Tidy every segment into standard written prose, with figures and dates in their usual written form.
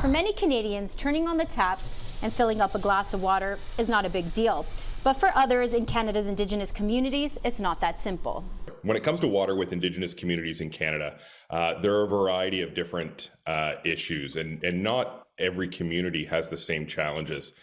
For many Canadians, turning on the tap and filling up a glass of water is not a big deal. But for others in Canada's Indigenous communities, it's not that simple. When it comes to water with Indigenous communities in Canada, there are a variety of different issues, and not every community has the same challenges.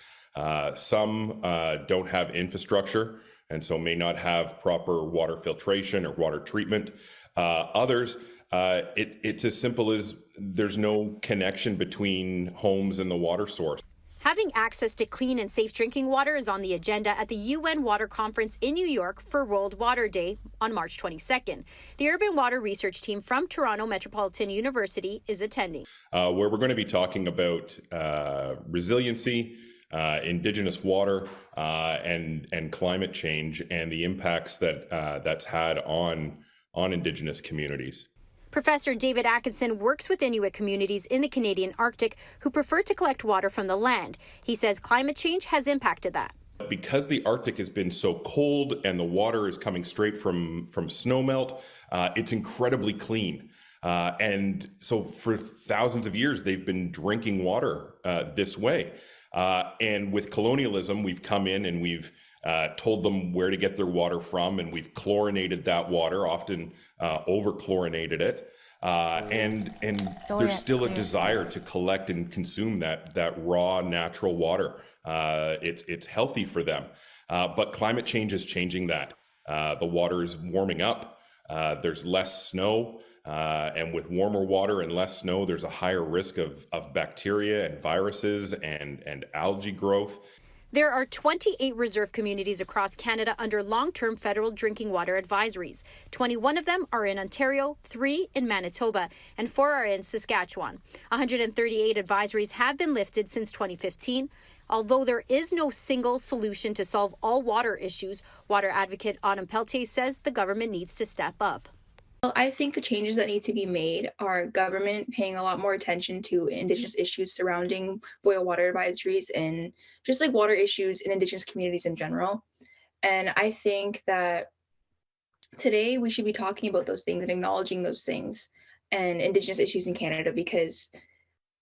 Some don't have infrastructure, and so may not have proper water filtration or water treatment. Others, it's as simple as there's no connection between homes and the water source. Having access to clean and safe drinking water is on the agenda at the UN Water Conference in New York for World Water Day on March 22nd. The Urban Water Research Team from Toronto Metropolitan University is attending. Where we're going to be talking about resiliency, Indigenous water, and climate change, and the impacts that that's had on Indigenous communities. Professor David Atkinson works with Inuit communities in the Canadian Arctic who prefer to collect water from the land. He says climate change has impacted that. Because the Arctic has been so cold and the water is coming straight from snowmelt, it's incredibly clean. And so for thousands of years, they've been drinking water this way. And with colonialism, we've come in and we've told them where to get their water from, and we've chlorinated that water, often over-chlorinated it. And there's still a desire to collect and consume that raw natural water. It's healthy for them. But climate change is changing that. The water is warming up. There's less snow. And with warmer water and less snow, there's a higher risk of bacteria and viruses and algae growth. There are 28 reserve communities across Canada under long-term federal drinking water advisories. 21 of them are in Ontario, 3 in Manitoba, and 4 are in Saskatchewan. 138 advisories have been lifted since 2015. Although there is no single solution to solve all water issues, water advocate Autumn Peltier says the government needs to step up. Well, I think the changes that need to be made are government paying a lot more attention to Indigenous issues surrounding boil water advisories and just like water issues in Indigenous communities in general. And I think that today we should be talking about those things and acknowledging those things and Indigenous issues in Canada because,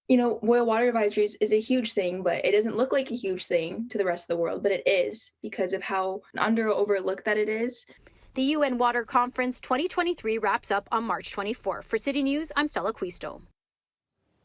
boil water advisories is a huge thing, but it doesn't look like a huge thing to the rest of the world, but it is because of how overlooked that it is. The UN Water Conference 2023 wraps up on March 24. For City News, I'm Stella Acquisto.